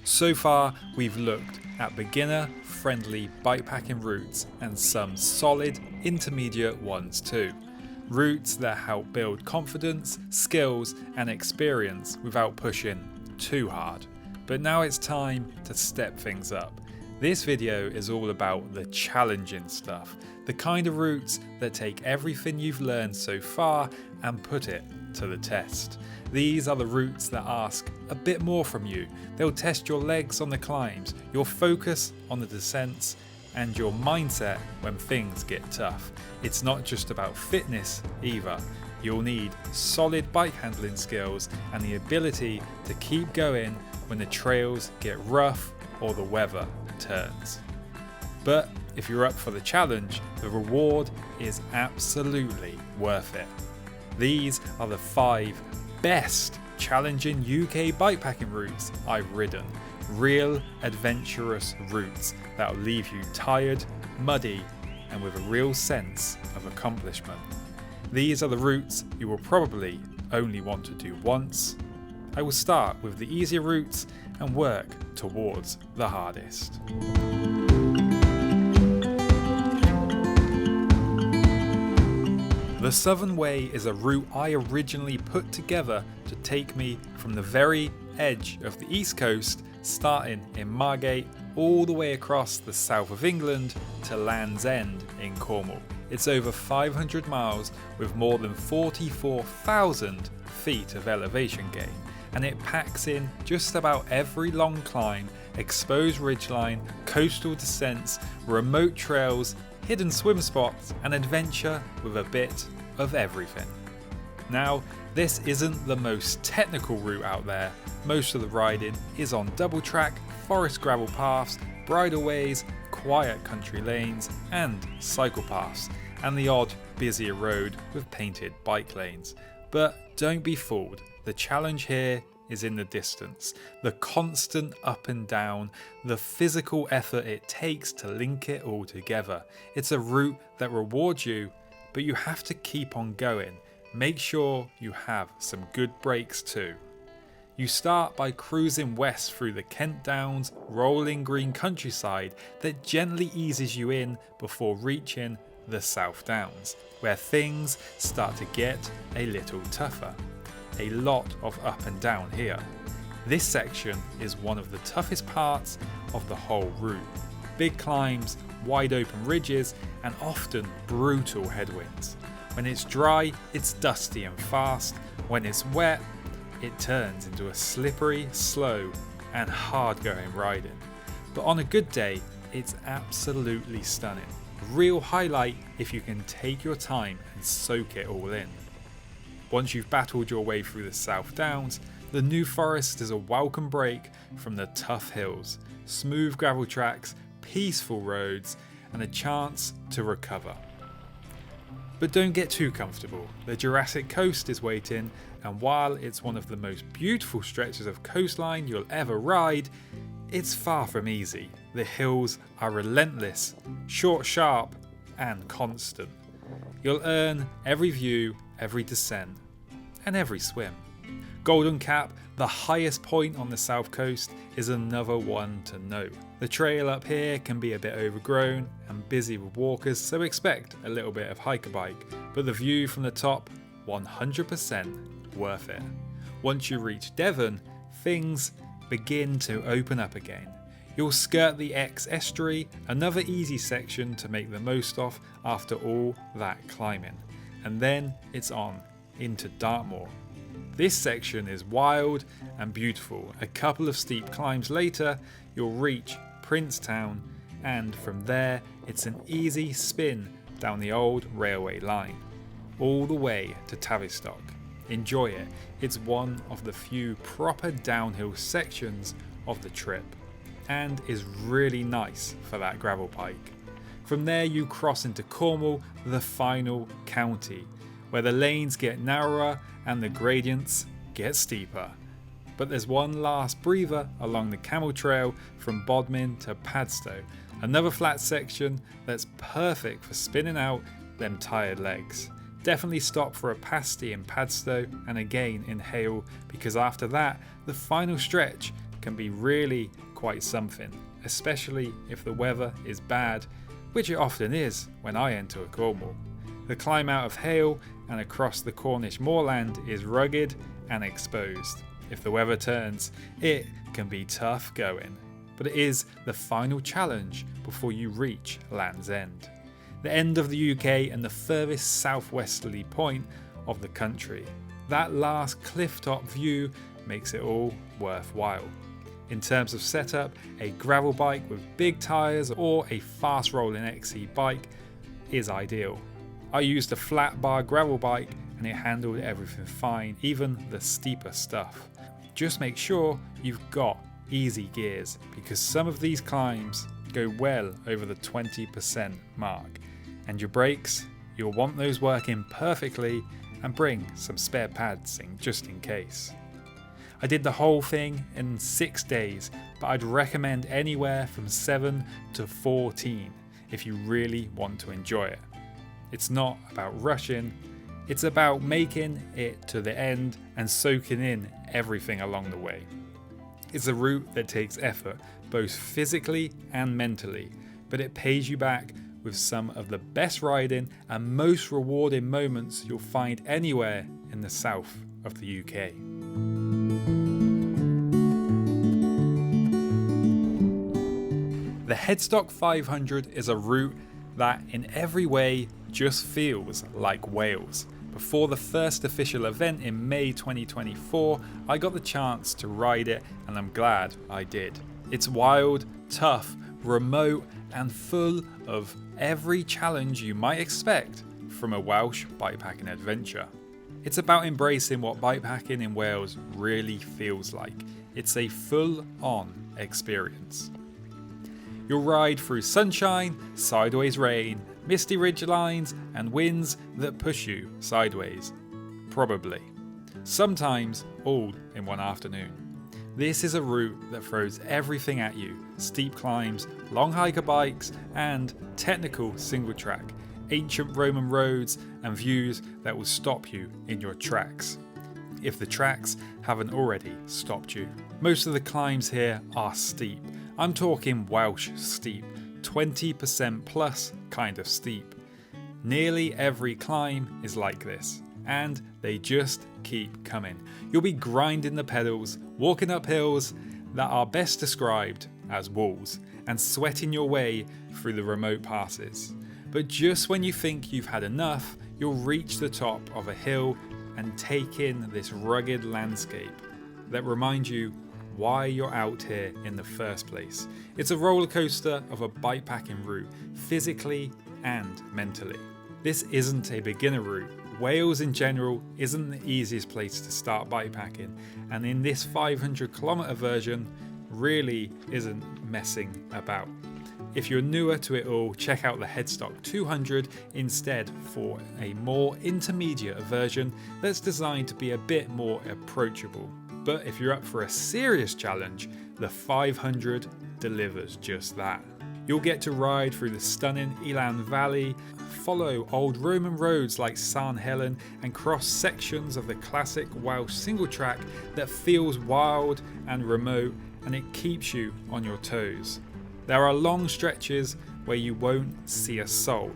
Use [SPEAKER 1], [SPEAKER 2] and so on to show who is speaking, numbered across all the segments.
[SPEAKER 1] So far, we've looked at beginner-friendly bikepacking routes and some solid intermediate ones too. Routes that help build confidence, skills and experience without pushing too hard. But now it's time to step things up. This video is all about the challenging stuff, the kind of routes that take everything you've learned so far and put it to the test. These are the routes that ask a bit more from you. They'll test your legs on the climbs, your focus on the descents, and your mindset when things get tough. It's not just about fitness either. You'll need solid bike handling skills and the ability to keep going when the trails get rough or the weather turns. But if you're up for the challenge, the reward is absolutely worth it. These are the 5 best challenging UK bikepacking routes I've ridden. Real adventurous routes that'll leave you tired, muddy, and with a real sense of accomplishment. These are the routes you will probably only want to do once. I will start with the easier routes and work towards the hardest. The Southern Way is a route I originally put together to take me from the very edge of the East Coast, starting in Margate, all the way across the south of England to Land's End in Cornwall. It's over 500 miles with more than 44,000 feet of elevation gain, and it packs in just about every long climb, exposed ridgeline, coastal descents, remote trails, hidden swim spots, and adventure with a bit of everything. Now, this isn't the most technical route out there. Most of the riding is on double track, forest gravel paths, bridleways, quiet country lanes, and cycle paths, and the odd busier road with painted bike lanes. But don't be fooled, the challenge here is in the distance, the constant up and down, the physical effort it takes to link it all together. It's a route that rewards you, but you have to keep on going. Make sure you have some good breaks too. You start by cruising west through the Kent Downs, rolling green countryside that gently eases you in before reaching the South Downs, where things start to get a little tougher. A lot of up and down here. This section is one of the toughest parts of the whole route. Big climbs, wide open ridges, and often brutal headwinds. When it's dry, it's dusty and fast. When it's wet, it turns into a slippery, slow, and hard-going riding. But on a good day, it's absolutely stunning. A real highlight if you can take your time and soak it all in. Once you've battled your way through the South Downs, the New Forest is a welcome break from the tough hills, smooth gravel tracks, peaceful roads, and a chance to recover. But don't get too comfortable. The Jurassic Coast is waiting, and while it's one of the most beautiful stretches of coastline you'll ever ride, it's far from easy. The hills are relentless, short, sharp, and constant. You'll earn every view, every descent, and every swim. Golden Cap, the highest point on the south coast, is another one to note. The trail up here can be a bit overgrown and busy with walkers, so expect a little bit of hiker bike, but the view from the top, 100% worth it. Once you reach Devon, things begin to open up again. You'll skirt the Exe estuary, another easy section to make the most of after all that climbing. And then it's on into Dartmoor. This section is wild and beautiful. A couple of steep climbs later, you'll reach Princetown, and from there it's an easy spin down the old railway line, all the way to Tavistock. Enjoy it. It's one of the few proper downhill sections of the trip, and is really nice for that gravel bike. From there you cross into Cornwall, the final county, where the lanes get narrower and the gradients get steeper. But there's one last breather along the camel trail from Bodmin to Padstow, another flat section that's perfect for spinning out them tired legs. Definitely stop for a pasty in Padstow and again in Hale, because after that the final stretch can be really quite something, especially if the weather is bad, which it often is when I enter Cornwall. The climb out of Hale and across the Cornish moorland is rugged and exposed. If the weather turns, it can be tough going, but it is the final challenge before you reach Land's End, the end of the UK and the furthest southwesterly point of the country. That last clifftop view makes it all worthwhile. In terms of setup, a gravel bike with big tyres or a fast rolling XC bike is ideal. I used a flat bar gravel bike and it handled everything fine, even the steeper stuff. Just make sure you've got easy gears, because some of these climbs go well over the 20% mark, and your brakes, you'll want those working perfectly, and bring some spare pads in just in case. I did the whole thing in 6 days, but I'd recommend anywhere from 7 to 14 if you really want to enjoy it. It's not about rushing, it's about making it to the end and soaking in everything along the way. It's a route that takes effort, both physically and mentally, but it pays you back with some of the best riding and most rewarding moments you'll find anywhere in the south of the UK. The Headstock 500 is a route that in every way just feels like Wales. Before the first official event in May 2024, I got the chance to ride it and I'm glad I did. It's wild, tough, remote and full of every challenge you might expect from a Welsh bikepacking adventure. It's about embracing what bikepacking in Wales really feels like. It's a full-on experience. You'll ride through sunshine, sideways rain, misty ridgelines and winds that push you sideways. Probably. Sometimes all in one afternoon. This is a route that throws everything at you: steep climbs, long hiker bikes and technical single track, ancient Roman roads and views that will stop you in your tracks, if the tracks haven't already stopped you. Most of the climbs here are steep. I'm talking Welsh steep, 20% plus kind of steep. Nearly every climb is like this, and they just keep coming. You'll be grinding the pedals, walking up hills that are best described as walls, and sweating your way through the remote passes. But just when you think you've had enough, you'll reach the top of a hill and take in this rugged landscape that reminds you why you're out here in the first place. It's a roller coaster of a bikepacking route, physically and mentally. This isn't a beginner route. Wales in general isn't the easiest place to start bikepacking, and in this 500km version really isn't messing about. If you're newer to it all, check out the Headstock 200 instead for a more intermediate version that's designed to be a bit more approachable. But if you're up for a serious challenge, the 500 delivers just that. You'll get to ride through the stunning Elan Valley, follow old Roman roads like San Helen, and cross sections of the classic Welsh single track that feels wild and remote, and it keeps you on your toes. There are long stretches where you won't see a soul,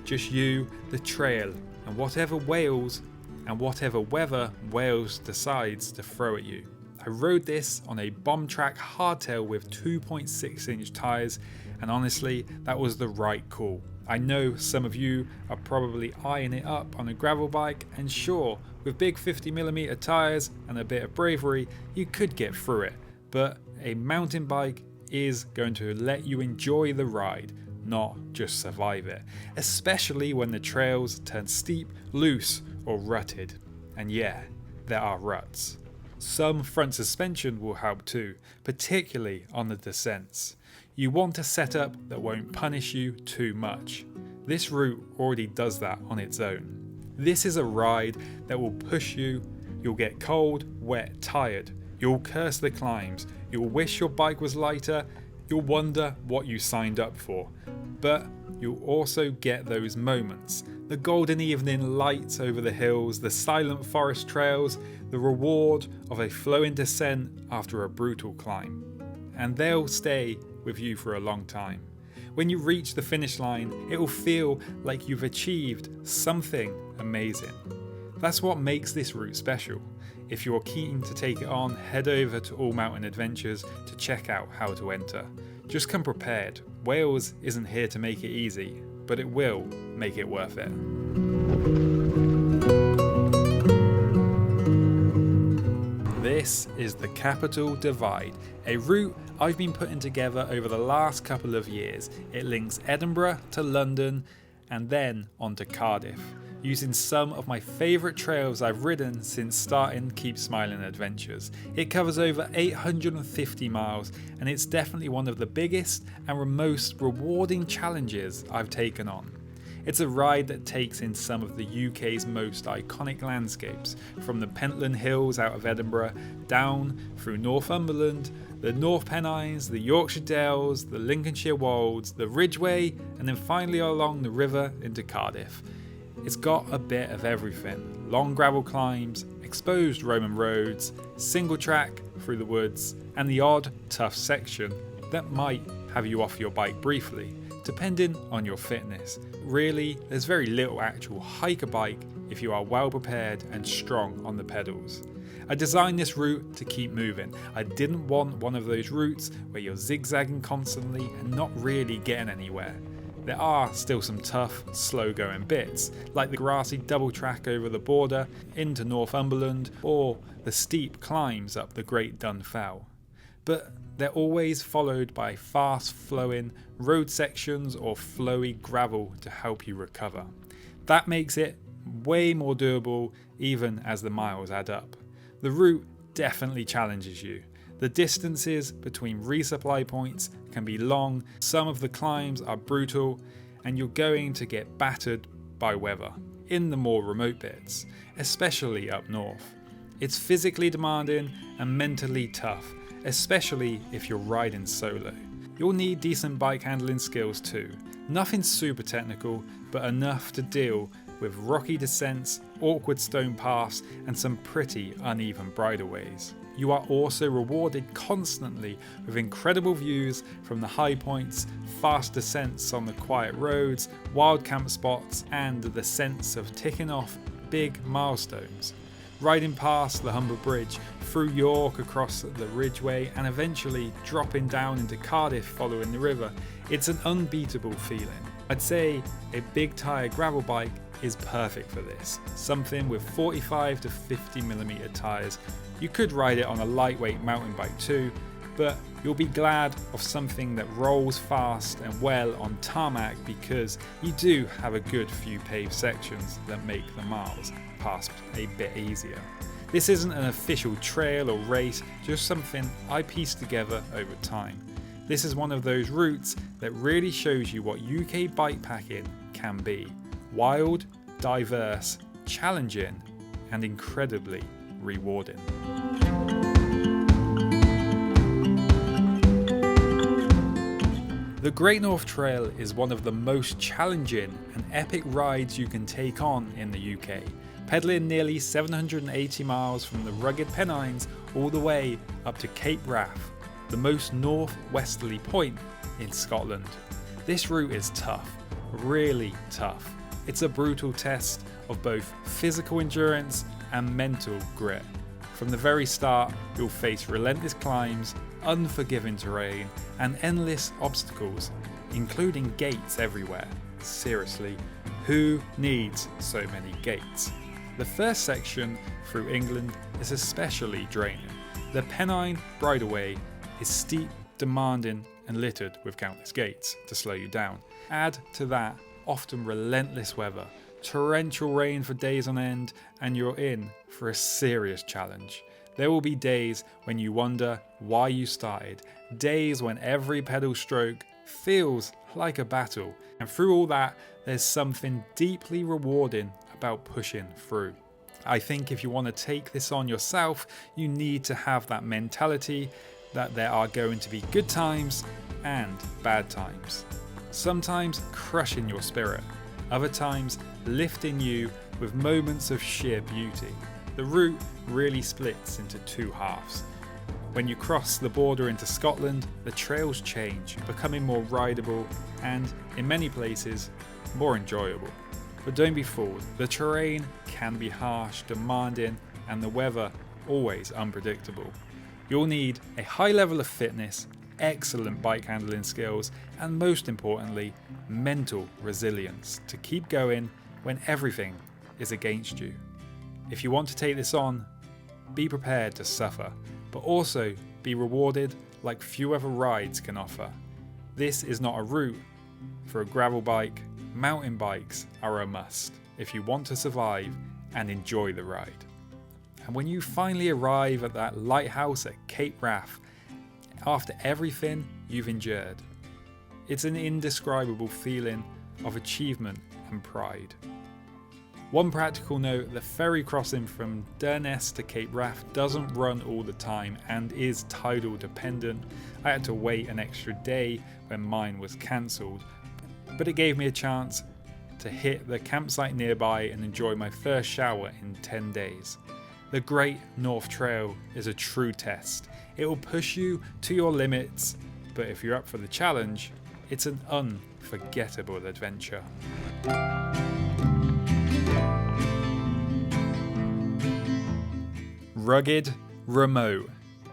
[SPEAKER 1] just you, the trail, and whatever Wales and whatever weather Wales decides to throw at you. I rode this on a bomb track hardtail with 2.6 inch tyres, and honestly that was the right call. I know some of you are probably eyeing it up on a gravel bike, and sure, with big 50mm tyres and a bit of bravery you could get through it, but a mountain bike is going to let you enjoy the ride, not just survive it, especially when the trails turn steep, loose or rutted. And yeah, there are ruts. Some front suspension will help too, particularly on the descents. You want a setup that won't punish you too much. This route already does that on its own. This is a ride that will push you. You'll get cold, wet, tired. You'll curse the climbs. You'll wish your bike was lighter. You'll wonder what you signed up for. But you'll also get those moments. The golden evening lights over the hills, the silent forest trails, the reward of a flowing descent after a brutal climb. And they'll stay with you for a long time. When you reach the finish line, it will feel like you've achieved something amazing. That's what makes this route special. If you're keen to take it on, head over to All Mountain Adventures to check out how to enter. Just come prepared. Wales isn't here to make it easy, but it will make it worth it. This is the Capital Divide, a route I've been putting together over the last couple of years. It links Edinburgh to London and then on to Cardiff, using some of my favourite trails I've ridden since starting Keep Smiling Adventures. It covers over 850 miles and it's definitely one of the biggest and most rewarding challenges I've taken on. It's a ride that takes in some of the UK's most iconic landscapes, from the Pentland Hills out of Edinburgh, down through Northumberland, the North Pennines, the Yorkshire Dales, the Lincolnshire Wolds, the Ridgeway, and then finally along the river into Cardiff. It's got a bit of everything: long gravel climbs, exposed Roman roads, single track through the woods, and the odd tough section that might have you off your bike briefly, depending on your fitness. Really, there's very little actual hike a bike if you are well prepared and strong on the pedals. I designed this route to keep moving. I didn't want one of those routes where you're zigzagging constantly and not really getting anywhere. There are still some tough, slow going bits, like the grassy double track over the border into Northumberland or the steep climbs up the Great Dun Fell. But they're always followed by fast flowing road sections or flowy gravel to help you recover. That makes it way more doable even as the miles add up. The route definitely challenges you. The distances between resupply points can be long, some of the climbs are brutal, and you're going to get battered by weather in the more remote bits, especially up north. It's physically demanding and mentally tough, especially if you're riding solo. You'll need decent bike handling skills too. Nothing super technical, but enough to deal with rocky descents, awkward stone paths, and some pretty uneven bridleways. You are also rewarded constantly with incredible views from the high points, fast descents on the quiet roads, wild camp spots, and the sense of ticking off big milestones. Riding past the Humber Bridge, through York across the Ridgeway, and eventually dropping down into Cardiff following the river, it's an unbeatable feeling. I'd say a big tyre gravel bike is perfect for this, something with 45 to 50mm tyres. You could ride it on a lightweight mountain bike too, but you'll be glad of something that rolls fast and well on tarmac, because you do have a good few paved sections that make the miles past a bit easier. This isn't an official trail or race, just something I pieced together over time. This is one of those routes that really shows you what UK bikepacking can be: wild, diverse, challenging, and incredibly rewarding. The Great North Trail is one of the most challenging and epic rides you can take on in the UK, pedalling nearly 780 miles from the rugged Pennines all the way up to Cape Wrath, the most northwesterly point in Scotland. This route is tough, really tough. It's a brutal test of both physical endurance and mental grit. From the very start, you'll face relentless climbs, unforgiving terrain, and endless obstacles, including gates everywhere. Seriously, who needs so many gates? The first section through England is especially draining. The Pennine Bridleway is steep, demanding, and littered with countless gates to slow you down. Add to that often relentless weather, torrential rain for days on end, and you're in for a serious challenge. There will be days when you wonder why you started, days when every pedal stroke feels like a battle, and through all that, there's something deeply rewarding about pushing through. I think if you want to take this on yourself, you need to have that mentality that there are going to be good times and bad times. sometimes crushing your spirit, other times lifting you with moments of sheer beauty. The route really splits into two halves. When you cross the border into Scotland, the trails change, becoming more rideable and, in many places, more enjoyable. But don't be fooled, the terrain can be harsh, demanding, and the weather always unpredictable. You'll need a high level of fitness, excellent bike handling skills, and most importantly, mental resilience to keep going when everything is against you. If you want to take this on, be prepared to suffer, but also be rewarded like few other rides can offer. This is not a route for a gravel bike. Mountain bikes are a must if you want to survive and enjoy the ride. And when you finally arrive at that lighthouse at Cape Wrath, after everything you've endured, it's an indescribable feeling of achievement and pride. One practical note, the ferry crossing from Durness to Cape Wrath doesn't run all the time and is tidal dependent. I had to wait an extra day when mine was cancelled, but it gave me a chance to hit the campsite nearby and enjoy my first shower in 10 days. The Great North Trail is a true test. It will push you to your limits, but if you're up for the challenge, it's an unforgettable adventure. Rugged, remote,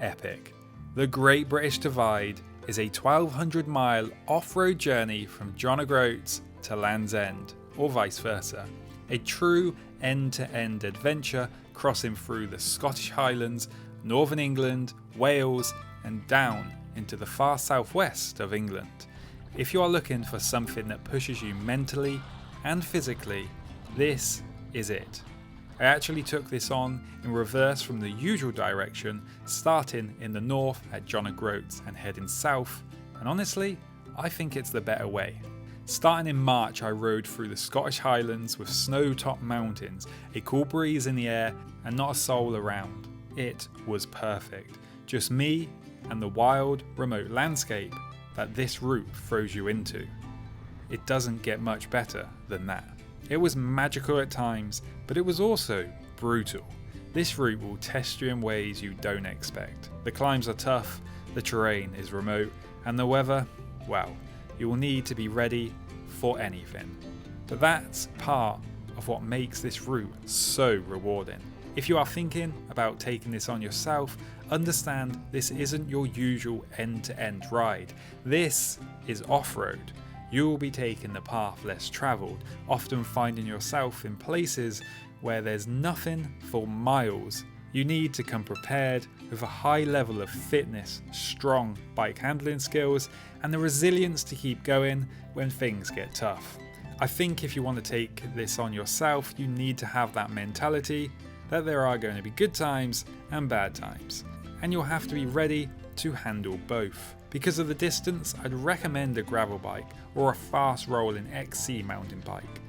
[SPEAKER 1] epic. The Great British Divide is a 1,200-mile off-road journey from John O'Groats to Land's End, or vice versa. A true end-to-end adventure crossing through the Scottish Highlands, Northern England, Wales, and down into the far southwest of England. If you are looking for something that pushes you mentally and physically, this is it. I actually took this on in reverse from the usual direction, starting in the north at John O'Groats and heading south, and honestly, I think it's the better way. Starting in March, I rode through the Scottish Highlands with snow-topped mountains, a cool breeze in the air, and not a soul around. It was perfect. Just me and the wild, remote landscape that this route throws you into. It doesn't get much better than that. It was magical at times, but it was also brutal. This route will test you in ways you don't expect. The climbs are tough, the terrain is remote, and the weather, well, you will need to be ready for anything. But that's part of what makes this route so rewarding. If you are thinking about taking this on yourself, understand this isn't your usual end-to-end ride. This is off-road. You will be taking the path less travelled, often finding yourself in places where there's nothing for miles. You need to come prepared with a high level of fitness, strong bike handling skills, and the resilience to keep going when things get tough. I think if you want to take this on yourself, you need to have that mentality that there are going to be good times and bad times, and you'll have to be ready to handle both. Because of the distance, I'd recommend a gravel bike or a fast rolling XC mountain bike.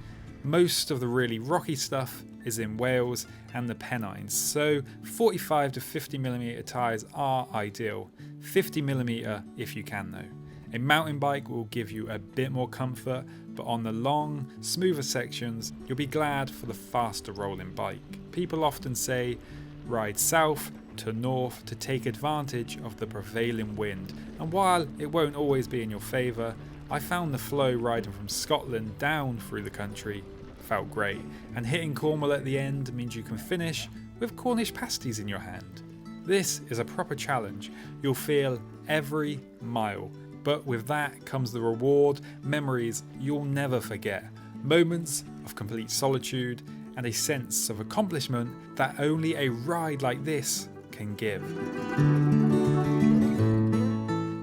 [SPEAKER 1] Most of the really rocky stuff is in Wales and the Pennines, so 45 to 50mm tyres are ideal. 50mm if you can though. A mountain bike will give you a bit more comfort, but on the long, smoother sections, you'll be glad for the faster rolling bike. People often say, ride south to north to take advantage of the prevailing wind, and while it won't always be in your favour, I found the flow riding from Scotland down through the country felt great, and hitting Cornwall at the end means you can finish with Cornish pasties in your hand. This is a proper challenge. You'll feel every mile, but with that comes the reward, memories you'll never forget, moments of complete solitude, and a sense of accomplishment that only a ride like this can give.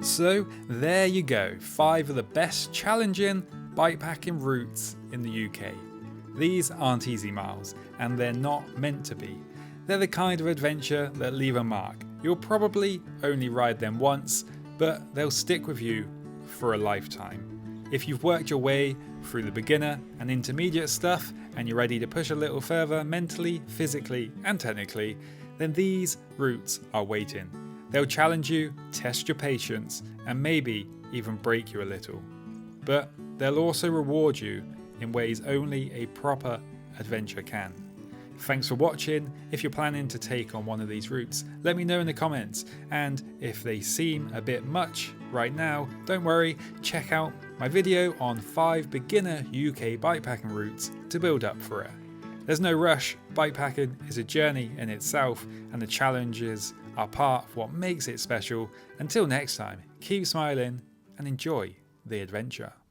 [SPEAKER 1] So there you go, 5 of the best challenging bikepacking routes in the UK. These aren't easy miles, and they're not meant to be. They're the kind of adventure that leave a mark. You'll probably only ride them once, but they'll stick with you for a lifetime. If you've worked your way through the beginner and intermediate stuff, and you're ready to push a little further mentally, physically, and technically, then these routes are waiting. They'll challenge you, test your patience, and maybe even break you a little. but they'll also reward you in ways only a proper adventure can. Thanks for watching. If you're planning to take on one of these routes, let me know in the comments, and if they seem a bit much right now, don't worry, check out my video on 5 beginner UK bikepacking routes to build up for it. There's no rush, bikepacking is a journey in itself, and the challenges are part of what makes it special. Until next time, keep smiling and enjoy the adventure.